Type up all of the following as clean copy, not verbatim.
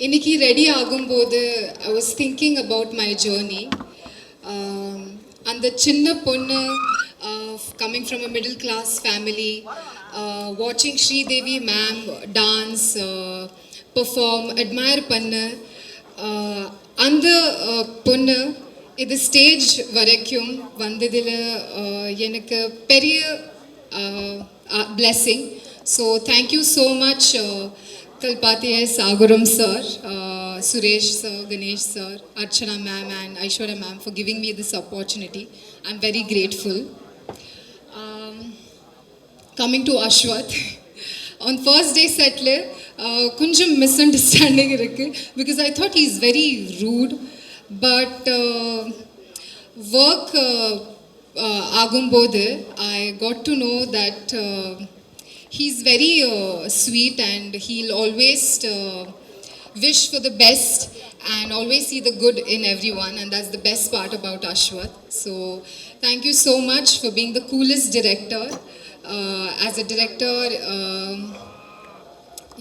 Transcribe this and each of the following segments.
இன்னைக்கு ரெடி ஆகும்போது I was thinking about my journey. அந்த சின்ன பொண்ணு coming from a middle class family, வாட்சிங் Sridevi ma'am dance perform admire பண்ண அந்த பொண்ணு இது ஸ்டேஜ் வரைக்கும் வந்ததில் எனக்கு பெரிய blessing. So thank you so much Kalpathy Saguram sir, Suresh sir, Ganesh sir, Archana ma'am and Aishwarya ma'am for giving me this opportunity. I'm very grateful. Coming to Ashwath, on first day settle kunjam misunderstanding irukku because I thought he's very rude, but work ஆகும்போது I got to know that he's very sweet and he'll always wish for the best and always see the good in everyone, and that's the best part about Ashwath. So thank you so much for being the coolest director. As a director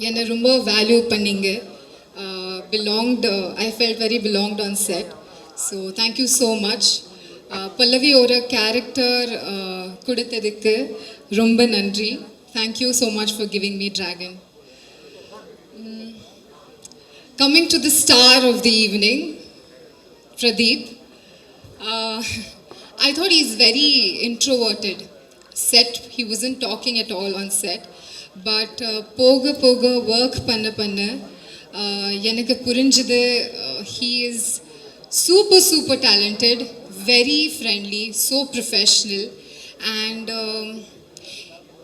என்னை ரொம்ப value பண்ணிங்க. I felt very belonged on set. So thank you so much. பல்லவி ஒரு character கொடுத்ததுக்கு ரொம்ப நன்றி. Thank you so much for giving me Dragon. Coming to the star of the evening, Pradeep. I thought he's very introverted. Set, he wasn't talking at all on set. But போக போக work பண்ண எனக்கு புரிஞ்சது he is super talented, very friendly, so professional, and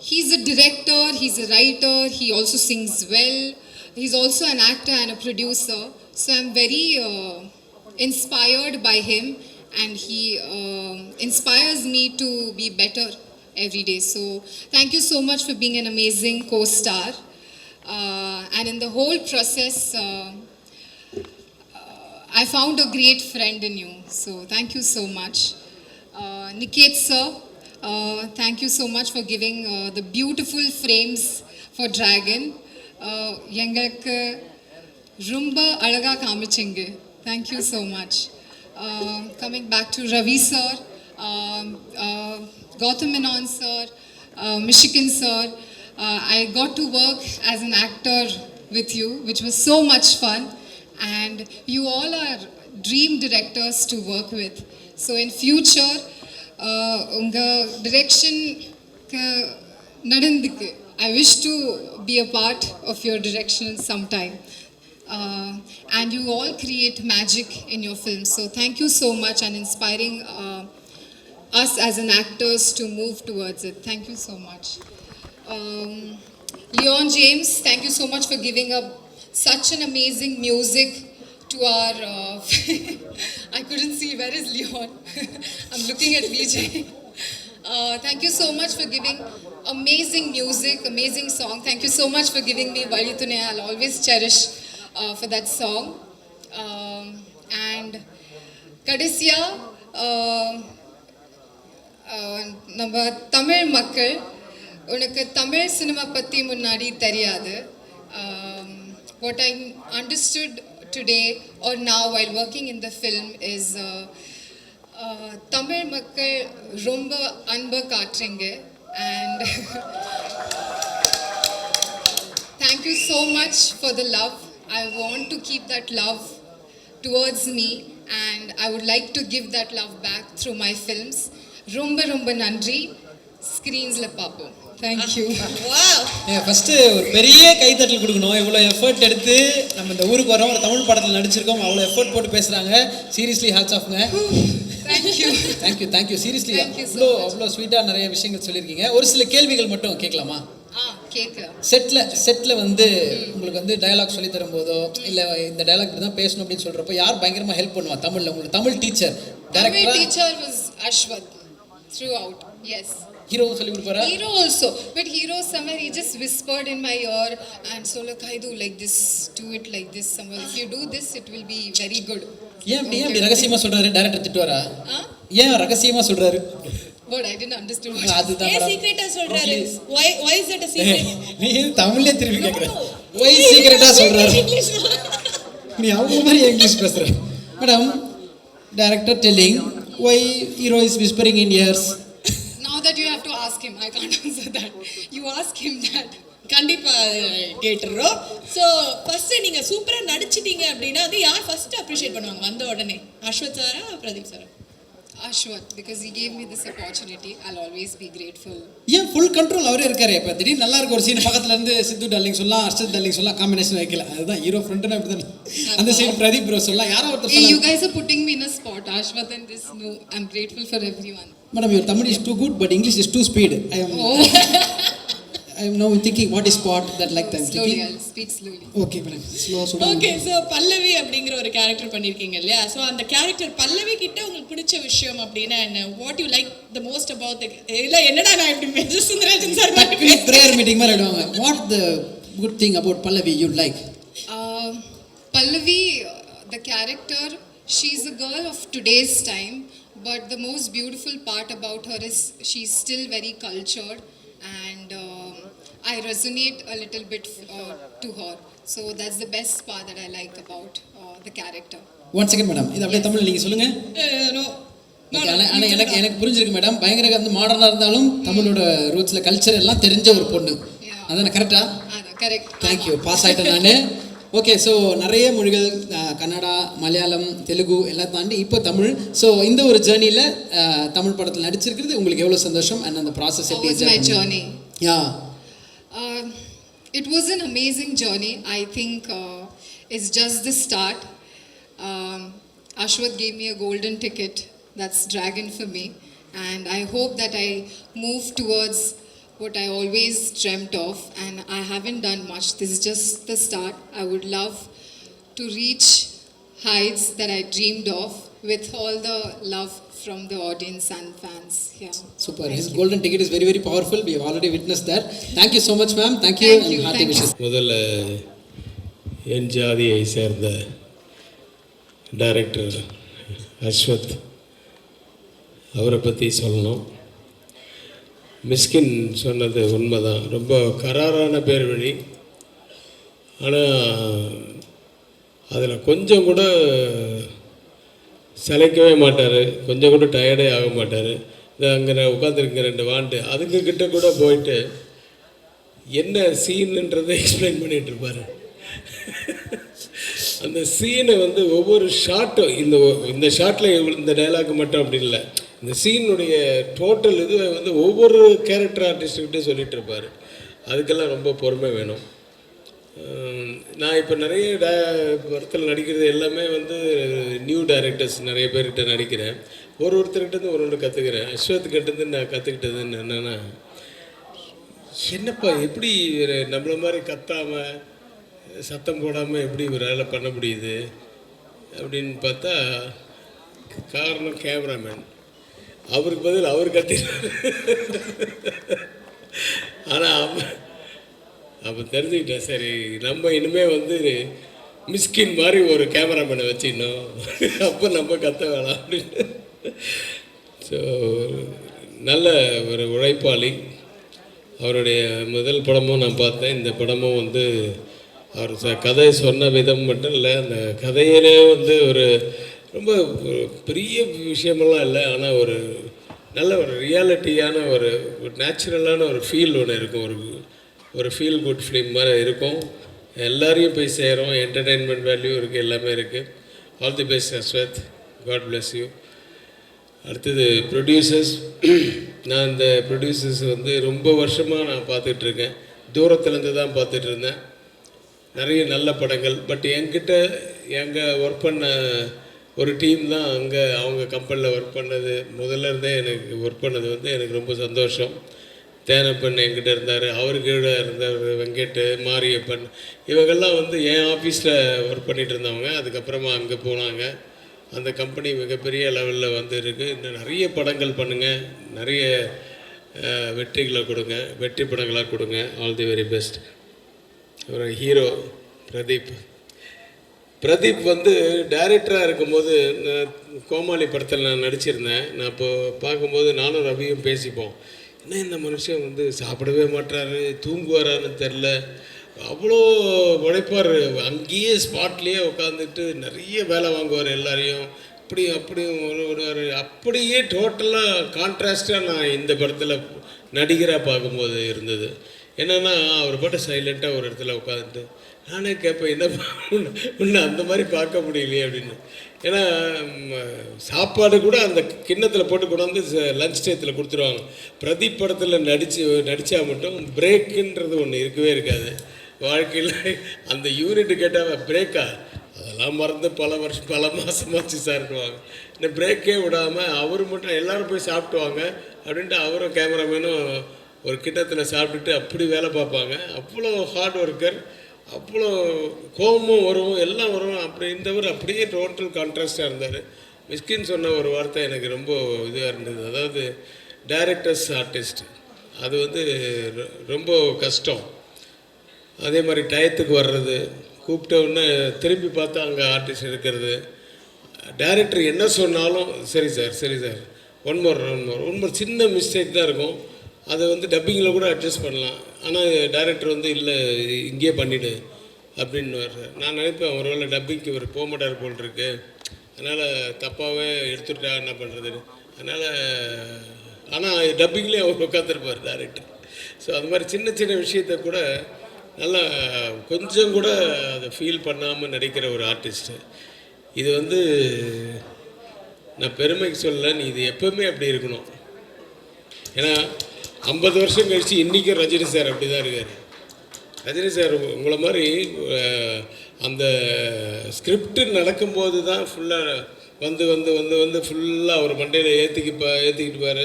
he's a director, he's a writer, he also sings well, he's also an actor and a producer. So I'm very inspired by him, and he inspires me to be better every day. So thank you so much for being an amazing co-star, and in the whole process I found a great friend in you. So thank you so much. Niket sir, thank you so much for giving the beautiful frames for Dragon. எங்களுக்கு ரொம்ப அழகா காமிச்சிங்க. Thank you so much. Coming back to Ravi sir, Gautam Menon sir, Michigan sir, I got to work as an actor with you, which was so much fun, and you all are dream directors to work with. So in future unga direction nadandukku I wish to be a part of your direction sometime, and you all create magic in your films. So thank you so much and inspiring us as an actors to move towards it. Thank you so much. Leon James, thank you so much for giving up such an amazing music to our I couldn't see, where is Leon? I'm looking at Vijay. Thank you so much for giving amazing music, amazing song. Thank you so much for giving me Valithune. I'll always cherish for that song. And Kadisya, நம்ம தமிழ் மக்கள், உனக்கு Tamil cinema பற்றி முன்னாடி தெரியாது. What I understood today or now while working in the film is Tamil மக்கள் ரொம்ப அன்பு காட்டுறீங்க, and thank you so much for the love. I want to keep that love towards me, and I would like to give that love back through my films. ரொம்ப நன்றி. ஸ்க்ரீன்ஸில் பார்ப்போம். Thank you. First ஒரு பெரிய கைத்தட்டல் கொடுக்கணும். இவ்வளோ எஃபர்ட் எடுத்து நம்ம இந்த ஊருக்கு வரோம், ஒரு தமிழ் படத்தில் நடிச்சிருக்கோம், அவ்வளோ எஃபர்ட் போட்டு பேசுகிறாங்க. சீரியஸ்லி ஹேட்ஸ் ஆஃப்ங்க. Thank you seriously. அவ்வளோ ஸ்வீட்டாக நிறைய விஷயங்கள் சொல்லியிருக்கீங்க. ஒரு சில கேள்விகள் மட்டும் கேட்கலாமா? செட்டில் வந்து உங்களுக்கு வந்து டயலாக் சொல்லி தரும்போதோ இல்லை இந்த டயலாக் இப்படி தான் பேசணும் அப்படின்னு சொல்கிறப்போ யார் பயங்கரமாக ஹெல்ப் பண்ணுவா தமிழில்? உங்களுக்கு Tamil teacher teacher was Ashwath throughout. Yes. Hero சொல்லி கொடுப்பாரா? Hero also, but Hero somewhere he just whispered in my ear and so like I do like this, do it like this somewhere. If you do this it will be very good. ஏன் ரகசியமா சொல்றாரு? Director திட்டுவாரா? ஏன் ரகசியமா சொல்றாரு? But I didn't understand what. அதுதான் ஏன் சீக்ரெட்டா சொல்றாரு? Why is it a secret? நீ தமிழ்ல திருப்பி கேக்குற. Why சீக்ரெட்டா சொல்றாரு? நீ அவங்க மாதிரி இங்கிலீஷ் பேசுகிற madam. Director telling why hero is whispering in ears. Now that you have to ask him, I can't answer that. You ask him that. கண்டிப்பா கேட்டுறோம். ஸோ ஃபர்ஸ்ட் நீங்க சூப்பரா நடிச்சிட்டீங்க அப்படின்னா அது யார் ஃபர்ஸ்ட் அப்ரிஷியேட் பண்ணுவாங்க வந்த உடனே? அஸ்வத் சாரா பிரதீப் சாரா? Ashwath, because he gave me this opportunity. I'll always be grateful. ஏன் ஃபுல் கண்ட்ரோல் அவரே இருக்காரு. இப்போ திடீர்னு நல்லா இருக்க ஒரு சீன் பக்கத்துல இருந்து சித்து டார்லிங் சொல்லலாம், அர்ஷத் டார்லிங் சொல்லலாம், காம்பினேஷன் வைக்கல. அதுதான் ஹீரோ ஃப்ரெண்ட்னா இப்படி தானே. அந்த சைடு பிரதீப் ப்ரோ சொல்லலாம், யாரோ ஒருத்தர் Hey, you சொல்லலாம். guys are putting me in a spot. Ashwath and this, no, I'm grateful for everyone. Madam your Tamil is too good but English is too speed. I am now thinking what is spot that like time. Slowly, I'll speak slowly. Okay madam, slow. Okay. So Pallavi அப்படிங்கிற ஒரு character பண்ணியிருக்கீங்க இல்லையா? So அந்த character பல்லவி கிட்ட உங்களுக்கு பிடிச்ச விஷயம் அப்படின்னா என்ன? What you like the most about இல்லை என்னடா நான் இப்படி measure Sundararajan sir prayer meeting மாதிரி ஆடுவாங்க. What the good thing about Pallavi you like? Pallavi, the character, she's a girl of today's time, but the most beautiful part about her is she's still very cultured, and I resonate a little bit to her. So that's the best part that I like about the character. One second madam, இது அப்படியே தமிழ் நீங்கள் சொல்லுங்கள். No ஆனால் எனக்கு புரிஞ்சிருக்கு madam. பயங்கர வந்து மாடர்னாக இருந்தாலும் தமிழோட ரூட்ஸில் கல்ச்சர் எல்லாம் தெரிஞ்ச ஒரு பொண்ணு. அதானே கரெக்டா? Correct. தேங்க்யூ, பாஸ் ஆகிட்டேன் நான். ஓகே, ஸோ நிறைய மொழிகள், கன்னடா, மலையாளம், தெலுங்கு எல்லாம் தாண்டி இப்போ தமிழ். ஸோ இந்த ஒரு ஜேர்னியில் தமிழ் படத்தில் நடிச்சிருக்கிறது உங்களுக்கு எவ்வளோ சந்தோஷம்? அண்ட் அந்த process How was my journey? Yeah. It was an amazing journey. I think it's just the start. Ashwath gave me a golden ticket. That's Dragon for me. And I hope that I move towards what I always dreamt of. And I haven't done much. This is just the start. I would love to reach heights that I dreamed of with all the love from the audience and fans. Yeah. Super. His golden ticket is very, very powerful. We have already witnessed that. Thank you so much, ma'am. Thank you. Thank you. And hearty Thank wishes. முதல்ல என் ஜாதியை சேர்ந்த director Ashwath அவரை பற்றி சொல்லணும். மிஸ்கின் சொன்னது உண்மைதான். ரொம்ப கராரான பேர் வழி. ஆனால் அதில் கொஞ்சம் கூட சளைக்கவே மாட்டார், கொஞ்சம் கூட டயர்டே ஆக மாட்டார். இந்த அங்கே உட்காந்துருக்க 2 வாண்டு அதுங்கக்கிட்ட கூட போயிட்டு என்ன சீனுன்றதை எக்ஸ்பிளைன் பண்ணிகிட்ருப்பார். அந்த சீனை வந்து ஒவ்வொரு ஷாட்டும் இந்த ஷாட்டில் இந்த டைலாக் மட்டும் அப்படி இல்லை, இந்த சீனுடைய டோட்டல் இது வந்து ஒவ்வொரு கேரக்டர் ஆர்டிஸ்ட்டுக்கிட்டே சொல்லிகிட்டு இருப்பார். அதுக்கெல்லாம் ரொம்ப பொறுமை வேணும். நான் இப்போ நிறைய படத்தில் நடிக்கிறது எல்லாமே வந்து நியூ டைரக்டர்ஸ் நிறைய பேர்கிட்ட நடிக்கிறேன். ஒருத்தர்கிட்டருந்து ஒன்று கற்றுக்கிறேன். அஸ்வத்துக்கிட்டேருந்து நான் கற்றுக்கிட்டதுன்னு என்னென்னா, என்னப்பா எப்படி நம்மளை மாதிரி கத்தாமல் சத்தம் போடாமல் எப்படி இவரால் பண்ண முடியுது அப்படின்னு பார்த்தா காரணம் கேமராமேன். அவருக்கு பதில் அவர் கத்தினார். ஆனால் அப்போ தெரிஞ்சுக்கிட்டேன், சரி நம்ம இனிமேல் வந்து மிஸ்கின் மாதிரி ஒரு கேமராமேனை வச்சிடணும், அப்போ நம்ம கத்த வேணாம் அப்படின்னு. ஸோ நல்ல ஒரு உழைப்பாளி. அவருடைய முதல் படமும் நான் பார்த்தேன். இந்த படமும் வந்து அவர் கதை சொன்ன விதம் மட்டும் இல்லை, அந்த கதையிலே வந்து ஒரு ரொம்ப பெரிய விஷயமெல்லாம் இல்லை, ஆனால் ஒரு நல்ல ஒரு ரியாலிட்டியான ஒரு நேச்சுரலான ஒரு ஃபீல் ஒன்று இருக்கும். ஒரு ஃபீல் குட் ஃபிலிம் மாதிரி இருக்கும். எல்லாரையும் போய் சேரும். என்டர்டெயின்மெண்ட் வேல்யூ இருக்குது, எல்லாமே இருக்குது. All the best Ashwath. God bless you. அடுத்தது ப்ரொடியூசர்ஸ். நான் இந்த ப்ரொடியூசர்ஸ் வந்து ரொம்ப வருஷமாக நான் பார்த்துட்ருக்கேன். தூரத்துலேருந்து தான் பார்த்துட்டு இருந்தேன். நிறைய நல்ல படங்கள். பட் எங்கள் ஒர்க் பண்ண ஒரு டீம் தான் அங்கே அவங்க கம்பெனியில் ஒர்க் பண்ணது. முதல்ல இருந்தே எனக்கு ஒர்க் பண்ணது வந்து எனக்கு ரொம்ப சந்தோஷம். தேனப்பன் என்கிட்ட இருந்தார், அவர்கிட்ட இருந்தார் வெங்கட், மாரியப்பன், இவங்கெல்லாம் வந்து என் ஆஃபீஸில் ஒர்க் பண்ணிகிட்டு இருந்தவங்க. அதுக்கப்புறமா அங்கே போனாங்க. அந்த கம்பெனி மிகப்பெரிய லெவலில் வந்து இருக்குது. இன்னும் நிறைய படங்கள் பண்ணுங்கள், நிறைய வெற்றிகளை கொடுங்க, வெற்றி படங்களாக கொடுங்க. All the very best. ஒரு ஹீரோ பிரதீப் வந்து டைரக்டராக இருக்கும்போது கோமாளி படத்தில் நான் நடிச்சிருந்தேன். நான் இப்போ பார்க்கும்போது நானும் ரவியும் பேசிப்போம், என்ன இந்த மனுஷன் வந்து சாப்பிடவே மாட்டாரு, தூங்குவாரான்னு தெரில, அவ்வளோ உழைப்பார். அங்கேயே ஸ்பாட்லேயே உட்காந்துட்டு நிறைய வேலை வாங்குவார் எல்லாரையும். அப்படியும் வருவார். அப்படியே டோட்டலாக கான்ட்ராஸ்டாக நான் இந்த படத்தில் நடிகராக பார்க்கும்போது இருந்தது. என்னென்னா அவர் பாட்டு சைலண்ட்டாக ஒரு இடத்துல உட்காந்துட்டு நானே கேட்பேன், என்ன ஒன்று அந்த மாதிரி பார்க்க முடியலையே அப்படின்னு. ஏன்னா சாப்பாடு கூட அந்த கிண்ணத்தில் போட்டு கொண்டாந்து லஞ்ச் டயத்தில் கொடுத்துருவாங்க. பிரதீப் படத்தில் நடித்தா மட்டும் பிரேக்குன்றது ஒன்று இருக்கவே இருக்காது வாழ்க்கையில். அந்த யூனிட்டு கேட்டால் பிரேக்கா, அதெல்லாம் மறந்து பல மாதமாச்சு சார்ட்டுவாங்க. இந்த பிரேக்கே விடாமல் அவர் மட்டும் எல்லோரும் போய் சாப்பிட்டுவாங்க அப்படின்ட்டு அவரும் கேமராமேனும் ஒரு கிண்ணத்தில் சாப்பிட்டுட்டு அப்படி வேலை பார்ப்பாங்க. அவ்வளோ ஹார்ட் ஒர்க்கர், அவ்வளோ கோபமும் வரும், எல்லாம் வரும். அப்படி இருந்தவர் அப்படியே டோட்டல் கான்ட்ராஸ்டாக இருந்தார். மிஸ்கின் சொன்ன ஒரு வார்த்தை எனக்கு ரொம்ப இதாக இருந்தது. அதாவது டைரக்டர்ஸ் ஆர்டிஸ்ட் அது வந்து ரொம்ப கஷ்டம். அதே மாதிரி டயத்துக்கு வர்றது, கூப்பிட்ட உடனே திரும்பி பார்த்தா அங்கே ஆர்டிஸ்ட் இருக்கிறது. டைரக்டர் என்ன சொன்னாலும் சரி சார் ஒன் மோர் சின்ன மிஸ்டேக் தான் இருக்கும். அதை வந்து டப்பிங்கில் கூட அட்ஜஸ்ட் பண்ணலாம். ஆனால் டைரக்டர் வந்து இல்லை இங்கேயே பண்ணிவிடு அப்படின்னு வர்றார். நான் நினைப்பேன் ஒருவேளை டப்பிங்க்கு இவர் போக மாட்டார் போல் இருக்கு, அதனால் தப்பாகவே எடுத்துட்டா என்ன பண்ணுறது. அதனால் ஆனால் டப்பிங்லேயே அவர் உட்காந்துருப்பார் டைரக்டர். ஸோ அது மாதிரி சின்ன சின்ன விஷயத்தை கூட நல்லா கொஞ்சம் கூட அதை ஃபீல் பண்ணாமல் நடிக்கிற ஒரு ஆர்டிஸ்ட்டு. இது வந்து நான் பெருமைக்கு சொல்லலை, நீ இது எப்போவுமே அப்படி இருக்கணும். ஏன்னா 50 வருஷம் கழித்து இன்றைக்கும் ரஜினி சார் அப்படி தான் இருக்கார். ரஜினி சார் உங்களை மாதிரி அந்த ஸ்கிரிப்டு நடக்கும்போது தான் ஃபுல்லாக வந்து ஃபுல்லாக அவர் மண்டையில் ஏற்றிக்கிட்டுப்பார்,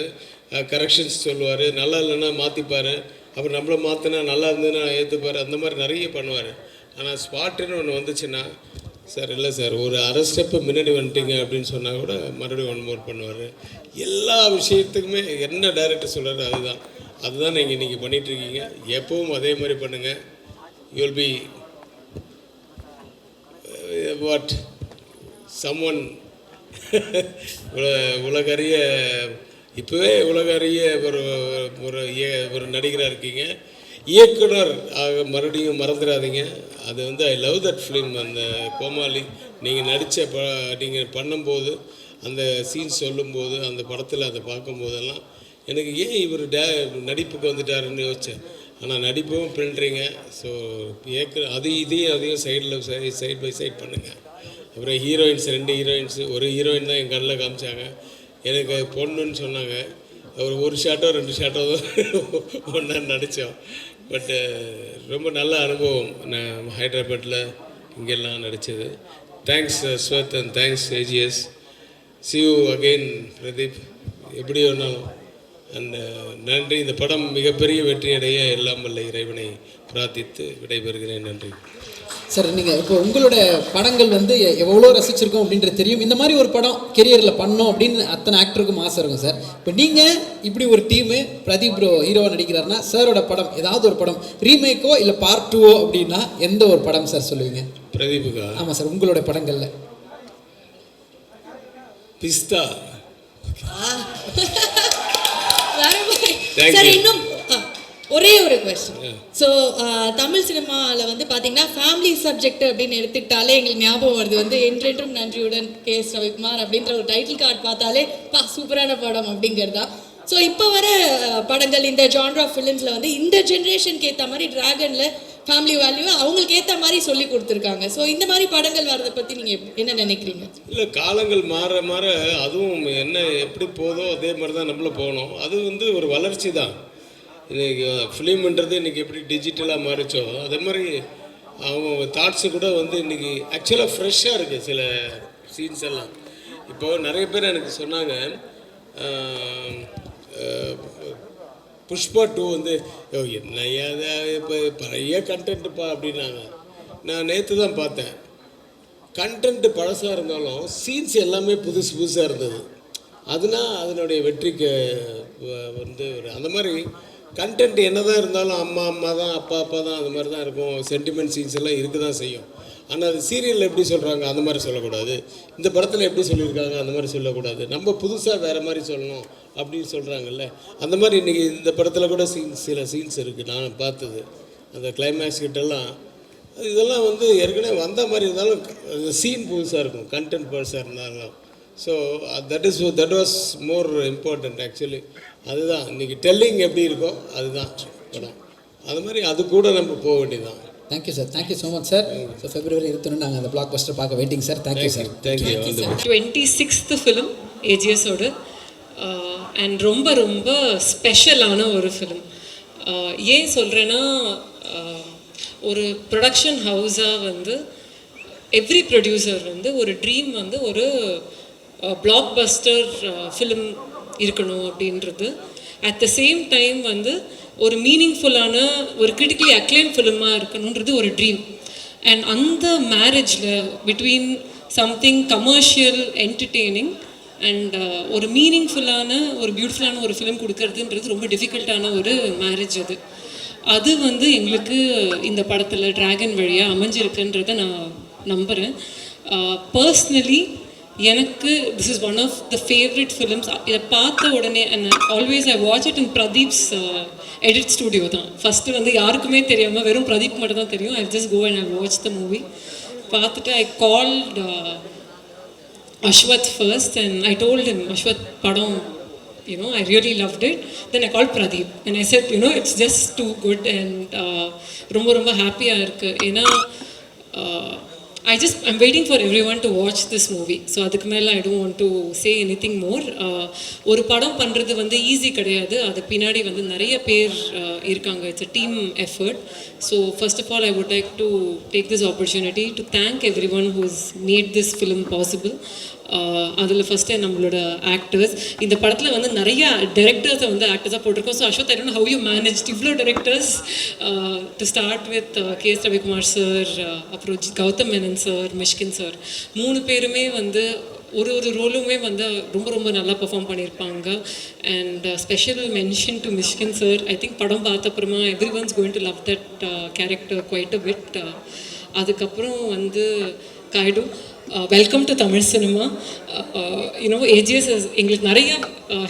கரெக்ஷன்ஸ் சொல்லுவார், நல்லா இல்லைன்னா மாற்றிப்பார், அப்புறம் நம்மளை மாற்றினா நல்லா இருந்ததுன்னா ஏற்றுப்பார். அந்த மாதிரி நிறைய பண்ணுவார். ஆனால் ஸ்பாட்டுன்னு ஒன்று வந்துச்சுன்னா, சார் இல்லை சார் ஒரு அரை ஸ்டெப்பு முன்னாடி வந்துட்டீங்க அப்படின்னு சொன்னால் கூட மறுபடியும் ஒன் மோர் பண்ணுவார். எல்லா விஷயத்துக்குமே என்ன டைரக்டர் சொல்கிறாரு அதுதான் நீங்கள் இன்றைக்கி பண்ணிகிட்ருக்கீங்க. எப்பவும் அதே மாதிரி பண்ணுங்கள். You will be what someone உலகறிய, இப்போவே உலகறிய ஒரு நடிகராக இருக்கீங்க. இயக்குனர் ஆக மறுபடியும் மறந்துடாதீங்க. அது வந்து ஐ லவ் தட் ஃபிலிம். அந்த கோமாளி நீங்கள் பண்ணும்போது அந்த சீன்ஸ் சொல்லும்போது அந்த படத்தில் அதை பார்க்கும்போதெல்லாம் எனக்கு ஏன் இவர் நடிப்புக்கு வந்துட்டாருன்னு யோசித்தேன். ஆனால் நடிப்பும் பிரிண்ட்றீங்க. ஸோ அதையும் சைட் பை சைட் பண்ணுங்கள். அப்புறம் ஹீரோயின்ஸ் 2 ஹீரோயின்ஸ், ஒரு ஹீரோயின் தான் என் கண்ணில் காமிச்சாங்க. எனக்கு பொண்ணுன்னு சொன்னாங்க. ஒரு ஷாட்டோ 2 ஷாட்டோ ஒன்றா நடித்தோம். பட்டு ரொம்ப நல்ல அனுபவம். நான் ஹைதராபாத்தில் இங்கெல்லாம் நடித்தது. Thanks Aswath and thanks AGS. see you again Pradeep. எப்படி வேணாலும் அந்த நன்றி. இந்த படம் மிகப்பெரிய வெற்றியடைய எல்லாம் வல்ல இறைவனை பிரார்த்தித்து விடைபெறுகிறேன். நன்றி சார். நீங்கள் இப்போ உங்களோட படங்கள் வந்து எவ்வளோ ரசிச்சிருக்கோம் அப்படின்றது தெரியும். இந்த மாதிரி ஒரு படம் கெரியரில் பண்ணோம் அப்படின்னு அத்தனை ஆக்டருக்கும் ஆசை இருக்கும் சார். இப்போ நீங்கள் இப்படி ஒரு டீமு பிரதீப் ப்ரோ ஹீரோவாக நடிக்கிறாருன்னா சாரோட படம் ஏதாவது ஒரு படம் ரீமேக்கோ இல்லை பார்ட் 2ஓ அப்படின்னா எந்த ஒரு படம் சார் சொல்லுவீங்க? பிரதீப்புக்கா? ஆமாம் சார். உங்களோட படங்களில் பிஸ்தா. சார் இன்னும் ஒரே ஒரு கொஸ்டின். ஸோ தமிழ் சினிமாவில் வந்து பார்த்தீங்கன்னா ஃபேமிலி சப்ஜெக்ட் அப்படின்னு எடுத்துக்கிட்டாலே எங்களுக்கு ஞாபகம் வருது வந்து என்றென்றும் நன்றியுடன் கே.எஸ். ரவிக்குமார் அப்படின்ற ஒரு டைட்டில் கார்டு பார்த்தாலே சூப்பரான படம் அப்படிங்கிறதா. ஸோ இப்போ வர படங்கள் இந்த ஜான்ரா ஃபிலிம்ஸில் வந்து இந்த ஜென்ரேஷனுக்கு ஏற்ற மாதிரி டிராகனில் ஃபேமிலி வேல்யூ அவங்களுக்கு ஏற்ற மாதிரி சொல்லி கொடுத்துருக்காங்க. ஸோ இந்த மாதிரி படங்கள் வரதை பற்றி நீங்கள் என்ன நினைக்கிறீங்க? இல்லை, காலங்கள் மாற அதுவும் என்ன எப்படி போதோ அதே மாதிரி தான் நம்மளும் போகணும். அது வந்து ஒரு வளர்ச்சி தான். இன்றைக்கி ஃபிலிம்ன்றது இன்றைக்கி எப்படி டிஜிட்டலாக மாறிச்சோ அதே மாதிரி அவங்க தாட்ஸு கூட வந்து இன்றைக்கி ஆக்சுவலாக ஃப்ரெஷ்ஷாக இருக்குது சில சீன்ஸ் எல்லாம். இப்போது நிறைய பேர் எனக்கு சொன்னாங்க புஷ்பா 2 வந்து என்னையா இப்போ பழைய கண்டென்ட்டுப்பா அப்படின்னாங்க. நான் நேற்று தான் பார்த்தேன். கண்டென்ட்டு பழசாக இருந்தாலும் சீன்ஸ் எல்லாமே புதுசாக இருந்தது. அதனுடைய வெற்றிக்கு வந்து அந்த மாதிரி கண்டென்ட் என்ன தான் இருந்தாலும் அம்மா தான் அப்பா தான் அது மாதிரி தான் இருக்கும். சென்டிமெண்ட் சீன்ஸ் எல்லாம் இருக்க தான் செய்யும். ஆனால் அது சீரியலில் எப்படி சொல்கிறாங்க அந்த மாதிரி சொல்லக்கூடாது, இந்த படத்தில் எப்படி சொல்லியிருக்காங்க அந்த மாதிரி சொல்லக்கூடாது, நம்ம புதுசாக வேறு மாதிரி சொல்லணும் அப்படின்னு சொல்கிறாங்கல்ல. அந்த மாதிரி இன்றைக்கி இந்த படத்தில் கூட சில சீன்ஸ் இருக்குது நான் பார்த்தது. அந்த கிளைமேக்ஸ் கிட்டலாம் இதெல்லாம் வந்து ஏற்கனவே வந்த மாதிரி இருந்தாலும் சீன் புதுசாக இருக்கும், கண்டென்ட் புதுசாக இருந்தாலும். So that was more important actually. அதுதான் இன்றைக்கி டெல்லிங் எப்படி இருக்கோ அதுதான் படம். அது மாதிரி அது கூட நம்ம போக வேண்டியதுதான். Thank you sir, thank you so much sir. So February 21 நாங்கள் அந்த பிளாக் பஸ்டர் பார்க்க waiting sir. Thank you sir. Thank you. 26th film ஏஜிஎஸோட அண்ட் ரொம்ப ரொம்ப ஸ்பெஷலான ஒரு ஃபிலிம். ஏன் சொல்கிறேன்னா, ஒரு ப்ரொடக்ஷன் ஹவுஸாக வந்து எவ்ரி ப்ரொடியூசர் வந்து ஒரு ட்ரீம் வந்து ஒரு பிளாக் பஸ்டர் ஃபிலிம் இருக்கணும் அப்படின்றது. அட் த சேம் டைம் வந்து ஒரு மீனிங்ஃபுல்லான ஒரு கிரிட்டிக்கலி அக்ளைம் ஃபிலிமாக இருக்கணுன்றது ஒரு ட்ரீம். அண்ட் அந்த மேரேஜில் between something commercial entertaining and ஒரு மீனிங்ஃபுல்லான ஒரு பியூட்டிஃபுல்லான ஒரு ஃபிலிம் கொடுக்கறதுன்றது ரொம்ப டிஃபிகல்ட்டான ஒரு மேரேஜ் அது வந்து எங்களுக்கு இந்த படத்தில் டிராகன் வழியாக அமைஞ்சிருக்குன்றதை நான் நம்புகிறேன். பர்ஸ்னலி எனக்கு this is one of the favourite films. இதை பார்த்த உடனே and always I watch it in Pradeep's edit studio தான். ஃபஸ்ட்டு வந்து யாருக்குமே தெரியாமல் வெறும் பிரதீப் மட்டும் தான் தெரியும். I just go and I watch the movie. பார்த்துட்டு I called Ashwath first and I told him, Ashwath, padam, I really loved it. Then I called Pradeep and I said, it's just too good and ரொம்ப ஹாப்பியா இருக்கு. ஏன்னா I'm waiting for everyone to watch this movie. So அதுக்கு மேலே I don't want to say anything more. ஒரு படம் பண்ணுறது வந்து ஈஸி கிடையாது. அது பின்னாடி வந்து நிறைய பேர் இருக்காங்க. It's a team effort. So first of all, I would like to take this opportunity to thank everyone who's made this film possible. அதில் ஃபஸ்ட்டு நம்மளோட ஆக்டர்ஸ். இந்த படத்தில் வந்து நிறைய டைரக்டர்ஸை வந்து ஆக்டர்ஸாக போட்டிருக்கோம். So Aswath, I don't know how you manage இவ்வளோ directors. To start with K.S. Ravikumar sir, அப்புறம் கௌதம் மேனன் சார், மிஷ்கின் சார், 3 பேருமே வந்து ஒரு ரோலுமே வந்து ரொம்ப நல்லா பெர்ஃபார்ம் பண்ணியிருப்பாங்க. And special mention to Mysskin sir. I think படம் பார்த்த அப்புறமா every ones going to love that character quite a bit. அதுக்கப்புறம் வந்து Kayadu, welcome to Tamil cinema. AGS எங்களுக்கு நிறைய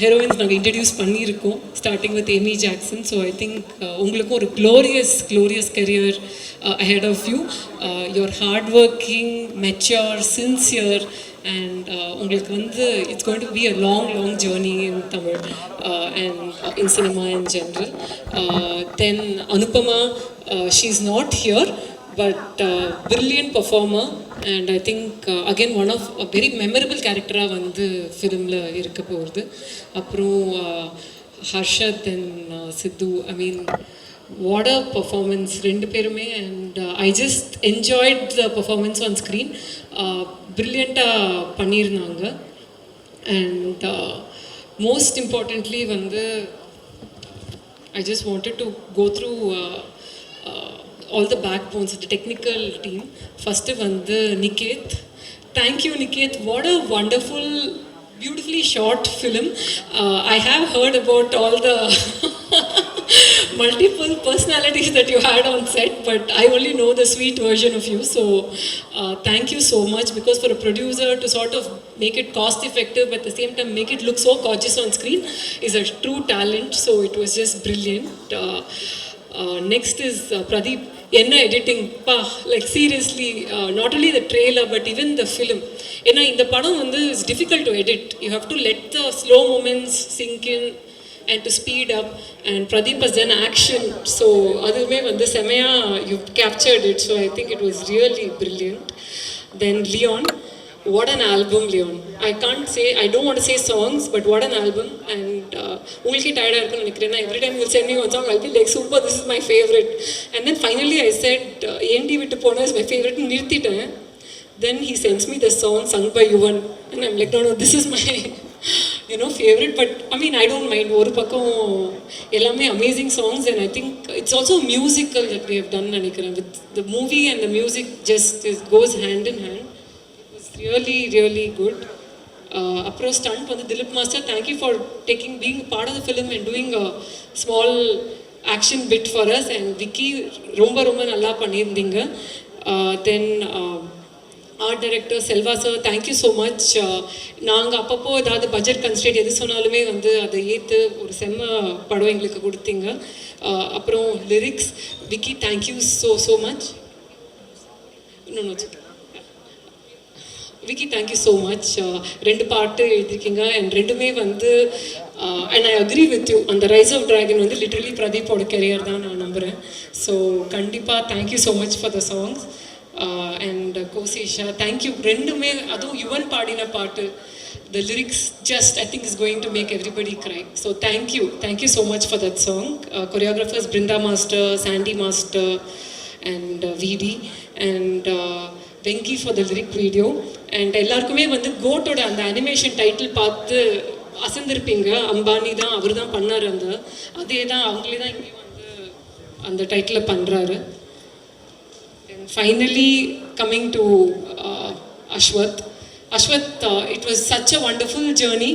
ஹீரோயின்ஸ் நாங்கள் இன்ட்ரடியூஸ் பண்ணியிருக்கோம், starting with Amy Jackson. So I think உங்களுக்கும் ஒரு glorious career ahead of you. You're hardworking, mature, sincere and உங்களுக்கு வந்து it's going to be a long journey in Tamil and in cinema in general. Then Anupama, she's not here but brilliant performer and I think again one of a very memorable character வந்து ஃபிலிமில் இருக்க போகிறது. அப்புறம் Harshad and Sidhu, I mean what a performance, ரெண்டு பேருமே. and I just enjoyed the performance on screen. brilliant-ஆக பண்ணியிருந்தாங்க. and most importantly வந்து I just wanted to go through all the backbones of the technical team. First வந்து Niket. Thank you Niket, what a wonderful, beautifully shot film. I have heard about all the multiple personalities that you had on set, but I only know the sweet version of you. So thank you so much, because for a producer to sort of make it cost effective but at the same time make it look so gorgeous on screen is a true talent. So it was just brilliant. Next is Pradeep. என்ன editing பா, like seriously not only the trailer but even the film. ஏன்னா இந்த படம் வந்து it's difficult to edit. You have to let the slow moments sink in and to speed up, and Pradeep has done action, so அதுவுமே வந்து செமையா you captured it, so I think it was really brilliant. Then Leon, what an album Leon. I can't say, I don't want to say songs, but what an album. And உங்களுக்கு டயர்டாக இருக்குன்னு நினைக்கிறேன். every time you send me one song I'll be like super, this is my favorite. And then finally I said ஏண்டி விட்டு போனா is my favorite ன்னு நிறுத்திட்டேன். Then he sends me the song sung by Yuvan and I'm like no this is my favorite. But I mean I don't mind. ஒரு பக்கம் எல்லாமே amazing songs and I think it's also musical that we have done நினைக்கிறேன். With the movie and the music just goes hand in hand. It was really good. அப்புறம் stunt வந்து Dileep master, thank you for being part of the film and doing a small action bit for us. And Vicky ரொம்ப நல்லா பண்ணியிருந்தீங்க. Then art director Selva sir, thank you so much. நாங்கள் அப்பப்போ ஏதாவது budget கன்ஸ்ட்ரெயிட் எது சொன்னாலுமே வந்து அதை ஏற்று ஒரு செம்ம படம் எங்களுக்கு கொடுத்தீங்க. அப்புறம் lyrics Vicky, thank you so much. இன்னொன்று விக்கி, தேங்க்யூ ஸோ மச். 2 பாட்டு எழுதியிருக்கீங்க அண்ட் ரெண்டுமே வந்து and I agree with you. அந்த ரைஸ் ஆஃப் ட்ராகன் வந்து லிட்ரலி பிரதீப்போட கெரியர் தான் நான் நம்புகிறேன். ஸோ கண்டிப்பாக thank you so much for the songs. And Kosisha, thank you. ரெண்டுமே, அதுவும் யுவன் பாடின பாட்டு, the lyrics just I think is going to make everybody cry. So thank you so much for that song. Choreographers Brinda Master, Sandy Master and VD and Venki for the lyric video. And எல்லாருக்குமே வந்து கோட்டோட அந்த animation title பார்த்து அசந்திருப்பீங்க. அம்பானி தான், அவர் தான் பண்ணார். அதே தான், அவங்களே தான் இங்கே வந்து அந்த டைட்டில் பண்ணுறாரு. And finally coming to Ashwath, it was such a wonderful journey.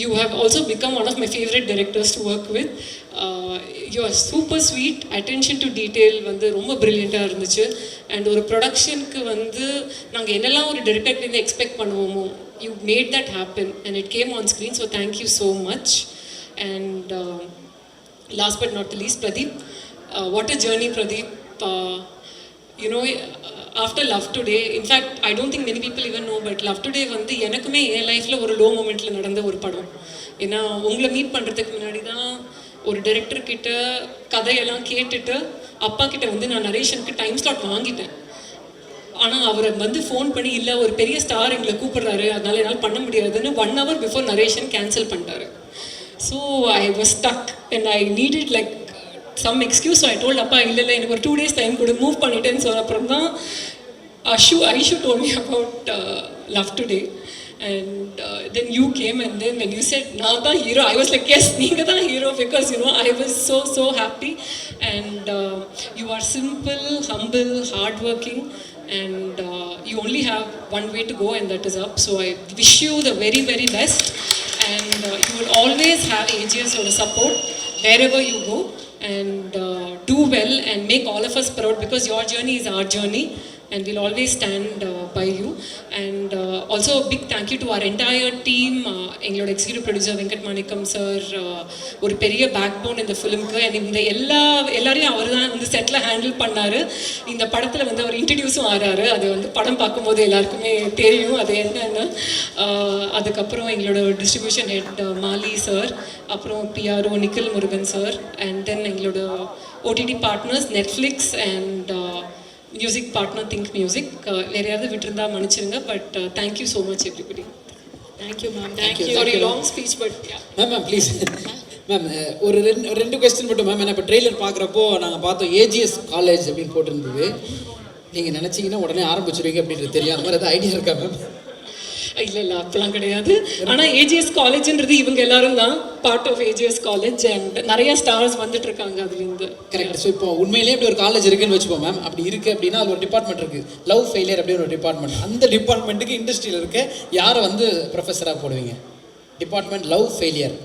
You have also become one of my favorite directors to work with. You are super sweet, attention to detail வந்து ரொம்ப ப்ரில்லியண்ட்டாக இருந்துச்சு. And ஒரு ப்ரொடக்ஷனுக்கு வந்து நாங்கள் என்னெல்லாம் ஒரு டைரக்டர்லேருந்து expect பண்ணுவோமோ, you made that happen and it came on screen. So thank you so much. And last but not the least, Pradeep, what a journey Pradeep. You know, after Love Today, in fact I don't think many people even know, but Love Today வந்து எனக்குமே என் லைஃப்பில் ஒரு low மூமெண்ட்டில் நடந்த ஒரு படம். ஏன்னா உங்களை meet பண்ணுறதுக்கு முன்னாடி தான் ஒரு டைரக்டர் கிட்ட கதையெல்லாம் கேட்டுட்டு அப்பா கிட்ட வந்து நான் நரேஷனுக்கு டைம் ஸ்லாட் வாங்கிட்டேன். ஆனால் அவரை வந்து ஃபோன் பண்ணி, இல்லை ஒரு பெரிய ஸ்டார் எங்களை கூப்பிடுறாரு, அதனால என்னால் பண்ண முடியாதுன்னு 1 hour பிஃபோர் நரேஷன் கேன்சல் பண்ணிட்டாரு. So I was stuck and I needed like some excuse. So I told அப்பா, இல்லை எனக்கு ஒரு 2 days டைம் கொடு, மூவ் பண்ணிட்டேன்னு சொல்ல அப்புறம் தான் Aishu told me about Love Today. And then you came and then when you said நான் தான் hero, I was like yes, நீங்கள் தான் hero, because you know I was so happy. And you are simple, humble, hardworking, and you only have one way to go and that is up. So I wish you the very best, and you will always have AGS or support wherever you go. And do well and make all of us proud, because your journey is our journey and we'll always stand by you. And also a big thank you to our entire team. எங்களோட executive producer Venkat மாணிக்கம் sir ஒரு பெரிய back phone இந்த ஃபிலிம்க்கு. And இந்த எல்லாரையும் அவர் தான் வந்து settle handle பண்ணார். இந்த படத்தில் வந்து அவர் இன்ட்ரடியூஸும் ஆகிறாரு. அது வந்து படம் பார்க்கும்போது எல்லாருக்குமே தெரியும் அது என்னன்னு. அதுக்கப்புறம் எங்களோட டிஸ்ட்ரிபியூஷன் ஹெட் மாலி சார், அப்புறம் PRO Nikhil Murugan sir, and then எங்களோட OTT partners Netflix and music partner think music. வேறு யாராவது விட்டுருந்தா மன்னிச்சிருங்க. But thank you so much everybody. Thank you ma'am. Thank you. Sorry long speech, but ma'am please ma'am ஒரு ரெண்டு கொஸ்டின் மட்டும் ma'am. ஏன்னா இப்போ ட்ரெய்லர் பார்க்குறப்போ நாங்கள் பார்த்தோம் ஏஜிஎஸ் காலேஜ் அப்படின்னு போட்டிருந்தது. நீங்கள் நினச்சிங்கன்னா உடனே ஆரம்பிச்சிருவீங்க அப்படின்றது தெரியும். அந்த மாதிரி ஏதாவது ஐடியா இருக்கா மேம்? இல்லை அப்பெல்லாம் கிடையாது. ஆனால் ஏஜிஎஸ் காலேஜ்ன்றது இவங்க எல்லாரும் தான் part of AGS college and நிறைய ஸ்டார்ஸ் வந்துட்டு இருக்காங்க அதுலேருந்து. கரெக்ட். ஸோ இப்போ உண்மையிலேயே அப்படி ஒரு காலேஜ் இருக்குன்னு வச்சுப்போம் மேம். அப்படி இருக்குது அப்படின்னா அது ஒரு டிபார்ட்மெண்ட் இருக்குது, லவ் ஃபெயிலியர் அப்படின்னு ஒரு டிபார்ட்மெண்ட். அந்த டிபார்ட்மெண்ட்டுக்கு இண்டஸ்ட்ரியில் இருக்க யாரை வந்து ப்ரொஃபஸராக போடுவீங்க? டிபார்ட்மெண்ட் லவ் ஃபெயிலியர்,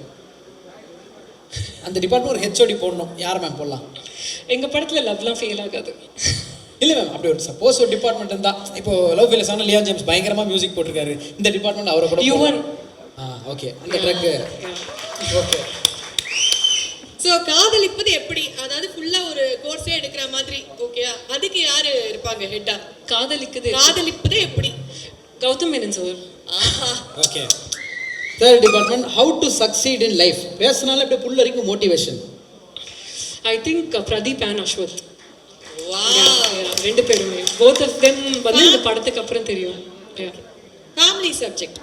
அந்த டிபார்ட்மெண்ட் ஒரு ஹெச்ஓடி போடணும், யாரை மேம் போடலாம்? எங்கள் படத்தில் லவ்லாம் ஃபெயில் ஆகாது. இல்லை மேம், அப்படி ஒரு சப்போஸ் ஒரு டிபார்ட்மெண்ட் இருந்தால், இப்போ லவ் ஃபெயிலியர்ஸ் ஆனால் லியான் ஜேம்ஸ் பயங்கரமாக மியூசிக் போட்டிருக்காரு, இந்த டிபார்ட்மெண்ட் அவரை கூட யுவன். ஓகே, அந்த ட்ரக்கு ஓகே. ஸோ காதலிப்பது எப்படி, அதாவது ஃபுல்லாக ஒரு கோர்ஸே எடுக்கிற மாதிரி ஓகே, அதுக்கு யார் இருப்பாங்க ஹெட்டா? காதலிப்பது எப்படி? Gautham Menon sir. Okay. Third department how to succeed in life. பேசினாலும் இப்படி புல் வரைக்கும் motivation. I think Pradeep and Ashwath. ரெண்டு பேருமே, போத் ஆஃப் தெம் வந்து இந்த படத்துக்கு அப்புறம் தெரியும். Family subject,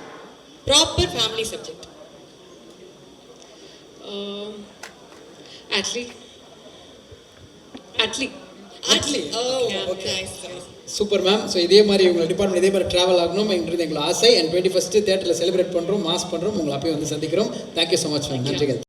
proper family subject. Atlee. Super ma'am. So இதே மாதிரி உங்கள் டிபார்ட்மெண்ட் இதே மாதிரி ட்ராவல் ஆகணும் என்கிறது எங்களோட ஆசை. அண்ட் 21st தியேட்டரில் செலிப்ரேட் பண்ணுறோம், மாஸ் பண்ணுறோம். உங்களை அப்பயே வந்து சந்திக்கிறோம். Thank you so much ma'am. நன்றிகள்.